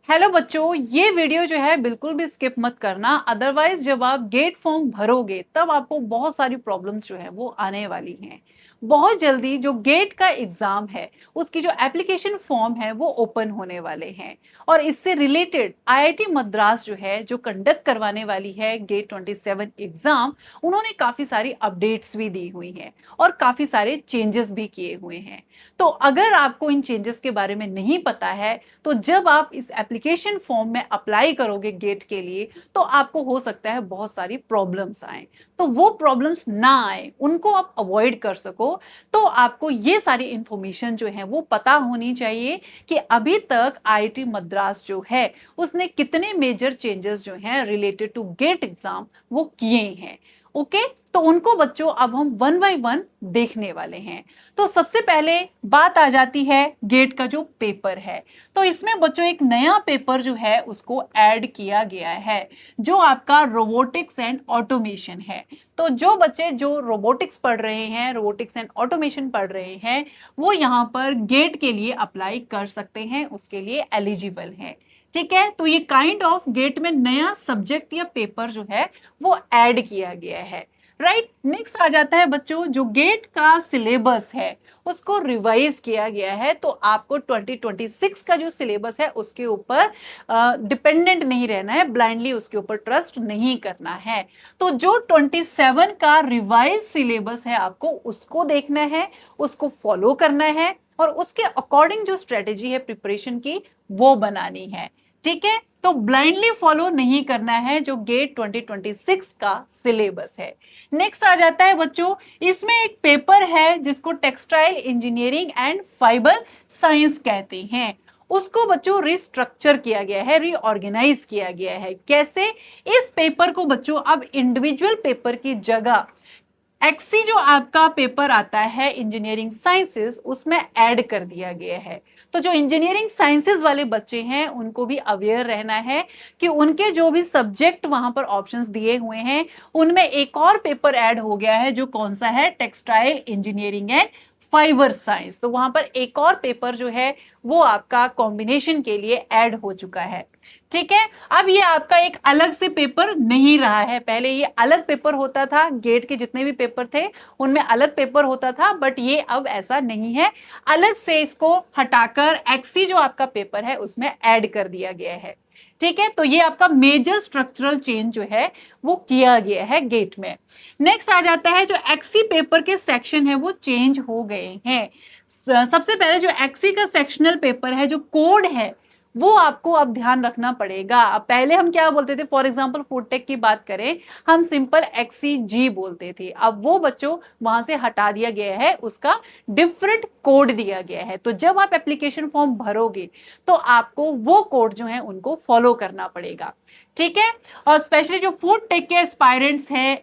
Hello बच्चों, ये video जो है बिल्कुल भी स्किप मत करना। अदरवाइज जब आप गेट फॉर्म भरोगे तब आपको बहुत सारी प्रॉब्लम्स जो है वो आने वाली हैं। बहुत जल्दी जो गेट का एग्जाम है उसकी जो एप्लीकेशन फॉर्म है वो ओपन होने वाले हैं और इससे रिलेटेड आईआईटी मद्रास जो है जो कंडक्ट करवाने वाली है गेट 27 एग्जाम, उन्होंने काफी सारी अपडेट्स भी दी हुई हैं और काफी सारे चेंजेस भी किए हुए हैं। तो अगर आपको इन चेंजेस के बारे में नहीं पता है तो जब आप इस एप्लीकेशन फॉर्म में अप्लाई करोगे गेट के लिए तो आपको हो सकता है बहुत सारी प्रॉब्लम्स आए। तो वो प्रॉब्लम्स ना आए, उनको आप अवॉइड कर सको, तो आपको ये सारी इंफॉर्मेशन जो है वो पता होनी चाहिए कि अभी तक आईआईटी मद्रास जो है उसने कितने मेजर चेंजेस जो हैं रिलेटेड टू गेट एग्जाम वो किए हैं। ओके, तो उनको बच्चों अब हम वन बाय वन देखने वाले हैं। तो सबसे पहले बात आ जाती है गेट का जो पेपर है। तो इसमें बच्चों एक नया पेपर जो है उसको ऐड किया गया है, जो आपका रोबोटिक्स एंड ऑटोमेशन है। तो जो बच्चे जो रोबोटिक्स पढ़ रहे हैं, रोबोटिक्स एंड ऑटोमेशन पढ़ रहे हैं, वो यहाँ पर गेट के लिए अप्लाई कर सकते हैं, उसके लिए एलिजिबल हैं। ठीक है, तो ये काइंड ऑफ गेट में नया सब्जेक्ट या पेपर जो है वो ऐड किया गया है। राइट, नेक्स्ट आ जाता है बच्चों जो गेट का सिलेबस है उसको रिवाइज किया गया है। तो आपको 2026 का जो सिलेबस है उसके ऊपर डिपेंडेंट नहीं रहना है, ब्लाइंडली उसके ऊपर ट्रस्ट नहीं करना है। तो जो 27 का रिवाइज सिलेबस है आपको उसको देखना है, उसको फॉलो करना है और उसके अकॉर्डिंग जो स्ट्रेटेजी है प्रिपरेशन की वो बनानी है। ठीक है, तो ब्लाइंडली फॉलो नहीं करना है जो गेट 2026 का सिलेबस है। नेक्स्ट आ जाता है बच्चों, इसमें एक पेपर है जिसको textile engineering and fibre science कहते हैं। उसको बच्चों रिस्ट्रक्चर किया गया है, रीऑर्गेनाइज किया गया है। कैसे? इस पेपर को बच्चों अब इंडिविजुअल पेपर की जगह एक्सी जो आपका पेपर आता है इंजीनियरिंग साइंसेस उसमें ऐड कर दिया गया है। तो जो इंजीनियरिंग साइंसेस वाले बच्चे हैं उनको भी अवेयर रहना है कि उनके जो भी सब्जेक्ट वहां पर ऑप्शंस दिए हुए हैं उनमें एक और पेपर ऐड हो गया है, जो कौन सा है? Textile engineering and fibre science. तो वहां पर एक और पेपर जो है वो आपका कॉम्बिनेशन के लिए ऐड हो चुका है। ठीक है, अब ये आपका एक अलग से पेपर नहीं रहा है। पहले ये अलग पेपर होता था, गेट के जितने भी पेपर थे उनमें अलग पेपर होता था, बट ये अब ऐसा नहीं है। अलग से इसको हटाकर एक्सी जो आपका पेपर है उसमें ऐड कर दिया गया है। ठीक है, तो ये आपका मेजर स्ट्रक्चरल चेंज जो है वो किया गया है गेट में। नेक्स्ट आ जाता है जो एक्सी पेपर के सेक्शन है वो चेंज हो गए हैं। सबसे पहले जो एक्सी का सेक्शनल पेपर है, जो कोड है, वो आपको अब ध्यान रखना पड़ेगा। अब पहले हम क्या बोलते थे, फॉर एग्जांपल फूड टेक की बात करें, हम सिंपल एक्सीजी बोलते थे। अब वो बच्चों वहां से हटा दिया गया है, उसका डिफरेंट कोड दिया गया है। तो जब आप एप्लीकेशन फॉर्म भरोगे तो आपको वो कोड जो है उनको फॉलो करना पड़ेगा। ठीक है, और स्पेशली जो फूड टेक के एस्पायरेंट्स हैं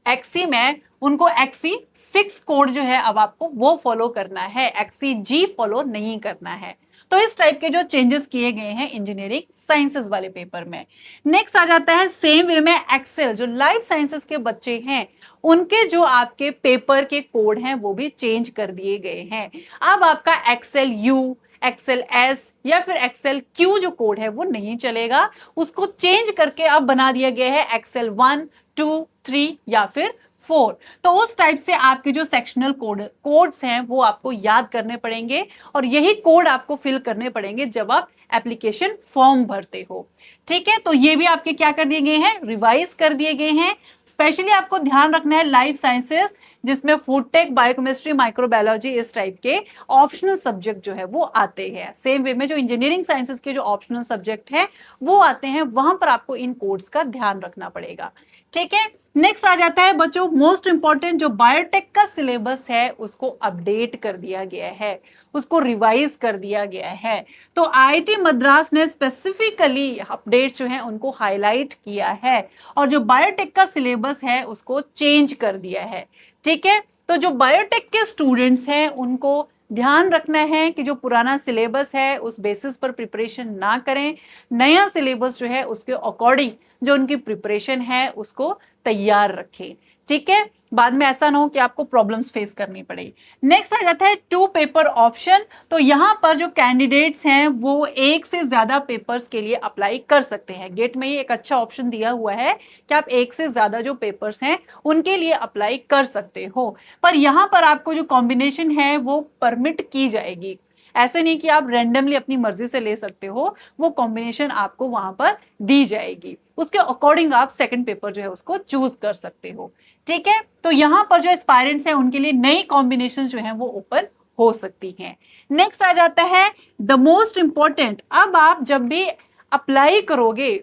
एक्सी में, उनको एक्सी 6 कोड जो है अब आपको वो फॉलो करना है, एक्सी जी फॉलो नहीं करना है। तो इस टाइप के जो चेंजेस किए गए हैं इंजीनियरिंग साइंसेस वाले पेपर में। नेक्स्ट आ जाता है सेम वे में एक्सेल, जो लाइफ साइंसेस के बच्चे हैं उनके जो आपके पेपर के कोड हैं वो भी चेंज कर दिए गए हैं। अब आपका एक्सेल यू, एक्सेल एस या फिर एक्सेल क्यू जो कोड है वो नहीं चलेगा, उसको चेंज करके अब बना दिया गया है एक्सेल 1, 2, 3 या फिर 4। तो उस टाइप से आपके जो सेक्शनल कोड्स हैं वो आपको याद करने पड़ेंगे और यही कोड आपको फिल करने पड़ेंगे जब आप एप्लीकेशन फॉर्म भरते हो। ठीक है, तो ये भी आपके क्या कर दिए गए हैं? रिवाइज कर दिए गए हैं। स्पेशली आपको ध्यान रखना है लाइफ साइंसेस, जिसमें फूड टेक, बायोकेमिस्ट्री, माइक्रोबायोलॉजी इस टाइप के ऑप्शनल सब्जेक्ट जो है वो आते हैं। सेम वे में जो इंजीनियरिंग साइंसेस के जो ऑप्शनल सब्जेक्ट हैं वो आते हैं, वहां पर आपको इन कोड्स का ध्यान रखना पड़ेगा। ठीक है, नेक्स्ट आ जाता है बच्चों मोस्ट इंपॉर्टेंट, जो बायोटेक का सिलेबस है उसको अपडेट कर दिया गया है, उसको रिवाइज कर दिया गया है। तो आईआईटी मद्रास ने स्पेसिफिकली अपडेट्स जो हैं उनको हाईलाइट किया है और जो बायोटेक का सिलेबस है उसको चेंज कर दिया है। ठीक है, तो जो बायोटेक के स्टूडेंट्स हैं उनको ध्यान रखना है कि जो पुराना सिलेबस है उस बेसिस पर प्रिपरेशन ना करें, नया सिलेबस जो है उसके अकॉर्डिंग जो उनकी प्रिपरेशन है उसको तैयार रखें। ठीक है, बाद में ऐसा ना हो कि आपको प्रॉब्लम्स फेस करनी पड़े। नेक्स्ट आ जाता है 2 पेपर ऑप्शन। तो यहाँ पर जो कैंडिडेट्स हैं वो एक से ज्यादा पेपर्स के लिए अप्लाई कर सकते हैं। गेट में ही एक अच्छा ऑप्शन दिया हुआ है कि आप एक से ज्यादा जो पेपर्स हैं उनके लिए अप्लाई कर सकते हो, पर यहाँ पर आपको जो कॉम्बिनेशन है वो परमिट की जाएगी। ऐसे नहीं कि आप रैंडमली अपनी मर्जी से ले सकते हो, वो कॉम्बिनेशन आपको वहां पर दी जाएगी, उसके अकॉर्डिंग आप सेकंड पेपर जो है उसको चूज कर सकते हो। ठीक है, तो यहां पर जो एस्पायरेंट्स हैं उनके लिए नई कॉम्बिनेशन जो है वो ओपन हो सकती हैं। नेक्स्ट आ जाता है द मोस्ट इंपॉर्टेंट। अब आप जब भी अप्लाई करोगे,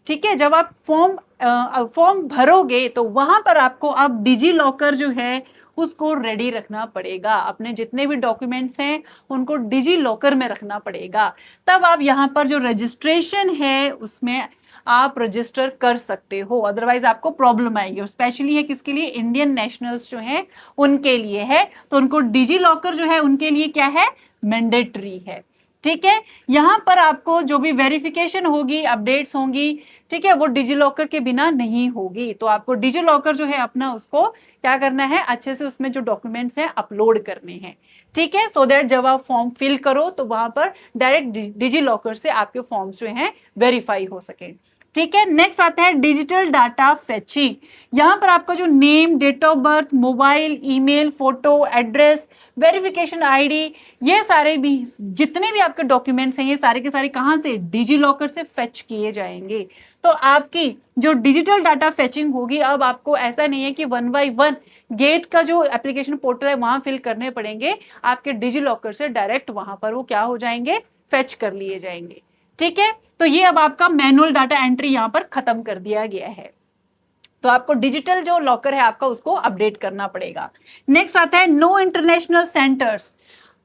ठीक है, जब आप फॉर्म भरोगे तो वहां पर आपको अब डिजी लॉकर जो है उसको रेडी रखना पड़ेगा। अपने जितने भी डॉक्यूमेंट्स हैं उनको डिजी लॉकर में रखना पड़ेगा, तब आप यहाँ पर जो रजिस्ट्रेशन है उसमें आप रजिस्टर कर सकते हो, अदरवाइज आपको प्रॉब्लम आएगी। और स्पेशली है किसके लिए, इंडियन नेशनल्स जो हैं उनके लिए है, तो उनको डिजी लॉकर जो है उनके लिए क्या है, मैंडेटरी है। ठीक है, यहां पर आपको जो भी वेरिफिकेशन होगी, अपडेट्स होंगी, ठीक है, वो डिजी लॉकर के बिना नहीं होगी। तो आपको डिजी लॉकर जो है अपना उसको क्या करना है, अच्छे से उसमें जो डॉक्यूमेंट्स हैं अपलोड करने हैं। ठीक है, सो दैट जब आप फॉर्म फिल करो तो वहां पर डायरेक्ट डिजी लॉकर से आपके फॉर्म्स जो हैं वेरीफाई हो सके। ठीक है, नेक्स्ट आता है डिजिटल डाटा फेचिंग। यहां पर आपका जो name, date of birth, mobile, email, photo, address, verification ID, ये सारे भी जितने भी आपके डॉक्यूमेंट्स हैं ये सारे के सारे कहां से, डिजी लॉकर से फेच किए जाएंगे। तो आपकी जो डिजिटल डाटा फेचिंग होगी, अब आपको ऐसा नहीं है कि 1 बाय 1 गेट का जो एप्लीकेशन पोर्टल है वहां फिल करने पड़ेंगे, आपके डिजी लॉकर से डायरेक्ट वहां पर वो क्या हो जाएंगे, फेच कर लिए जाएंगे। ठीक है, तो ये अब आपका मैनुअल डाटा एंट्री यहां पर खत्म कर दिया गया है, तो आपको डिजिटल जो लॉकर है आपका उसको अपडेट करना पड़ेगा। नेक्स्ट आता है नो इंटरनेशनल सेंटर्स।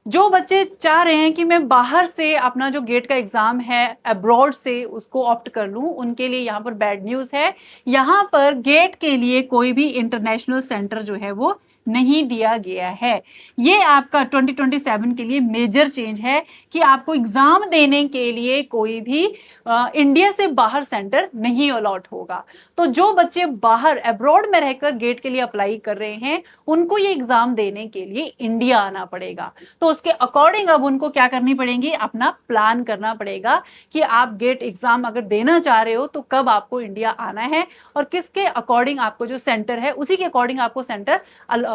जो बच्चे चाह रहे हैं कि मैं बाहर से अपना जो गेट का एग्जाम है अब्रॉड से उसको ऑप्ट कर लूं, उनके लिए यहाँ पर बैड न्यूज है। यहाँ पर गेट के लिए कोई भी इंटरनेशनल सेंटर जो है वो नहीं दिया गया है। ये आपका 2027 के लिए मेजर चेंज है कि आपको एग्जाम देने के लिए कोई भी इंडिया से बाहर सेंटर नहीं अलॉट होगा। तो जो बच्चे बाहर अब्रॉड में रहकर गेट के लिए अप्लाई कर रहे हैं उनको ये एग्जाम देने के लिए इंडिया आना पड़ेगा। तो उसके अकॉर्डिंग अब उनको क्या करनी पड़ेगी, अपना प्लान करना पड़ेगा कि आप गेट एग्जाम अगर देना चाह रहे हो तो कब आपको इंडिया आना है और किसके अकॉर्डिंग आपको जो सेंटर है उसी के अकॉर्डिंग आपको सेंटर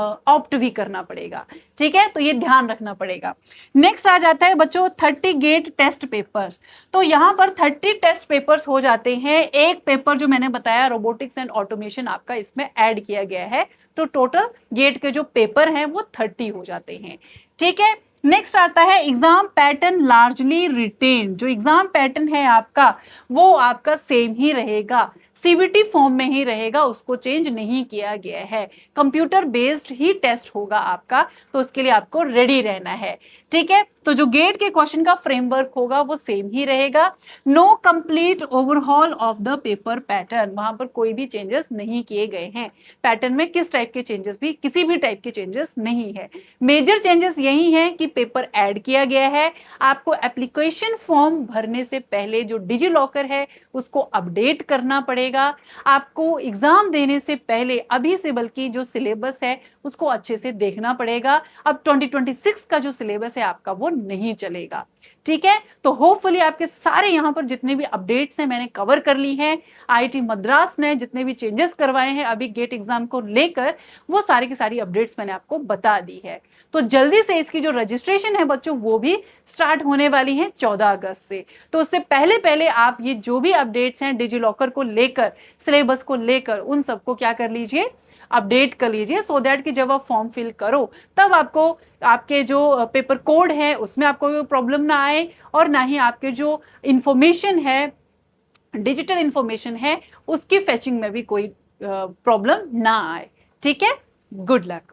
ऑप्ट भी करना पड़ेगा। ठीक है, तो ये ध्यान रखना पड़ेगा। नेक्स्ट आ जाता है बच्चों 30 गेट टेस्ट पेपर्स। तो यहां पर 30 टेस्ट पेपर्स हो जाते हैं। एक पेपर जो मैंने बताया रोबोटिक्स एंड ऑटोमेशन आपका इसमें ऐड किया गया है, तो टोटल गेट के जो पेपर हैं वो 30 हो जाते हैं। ठीक है, नेक्स्ट आता है एग्जाम पैटर्न लार्जली रिटेन। जो एग्जाम पैटर्न है आपका वो आपका सेम ही रहेगा, सीबीटी फॉर्म में ही रहेगा, उसको चेंज नहीं किया गया है। कंप्यूटर बेस्ड ही टेस्ट होगा आपका, तो उसके लिए आपको रेडी रहना है। ठीक है, तो जो गेट के क्वेश्चन का फ्रेमवर्क होगा वो सेम ही रहेगा। No complete overhaul of the paper pattern, वहां पर कोई भी चेंजेस नहीं किए गए हैं। पैटर्न में किस टाइप के चेंजेस भी, किसी भी टाइप के चेंजेस नहीं है। मेजर चेंजेस यही है कि पेपर ऐड किया गया है। आपको एप्लीकेशन फॉर्म भरने से पहले जो डिजी लॉकर है उसको अपडेट करना पड़ेगा। आपको एग्जाम देने से पहले अभी से बल्कि जो सिलेबस है उसको अच्छे से देखना पड़ेगा। अब 2026 का जो सिलेबस है आपका वो नहीं चलेगा। ठीक है, तो होपफुली आपके सारे यहां पर जितने भी अपडेट्स हैं मैंने कवर कर ली हैं। आईआईटी मद्रास ने जितने भी चेंजेस करवाए हैं अभी गेट एग्जाम को लेकर, वो सारी की सारी अपडेट्स मैंने आपको बता दी है। तो जल्दी से इसकी जो रजिस्ट्रेशन है बच्चों वो भी स्टार्ट होने वाली है 14 अगस्त से। तो उससे पहले पहले आप ये जो भी अपडेट्स हैं डिजी लॉकर को लेकर, सिलेबस को लेकर, उन सबको क्या कर लीजिए, अपडेट कर लीजिए, सो दैट कि जब आप फॉर्म फिल करो तब आपको आपके जो पेपर कोड है उसमें आपको कोई प्रॉब्लम ना आए, और ना ही आपके जो इंफॉर्मेशन है, डिजिटल इंफॉर्मेशन है, उसकी फेचिंग में भी कोई प्रॉब्लम ना आए। ठीक है, गुड लक।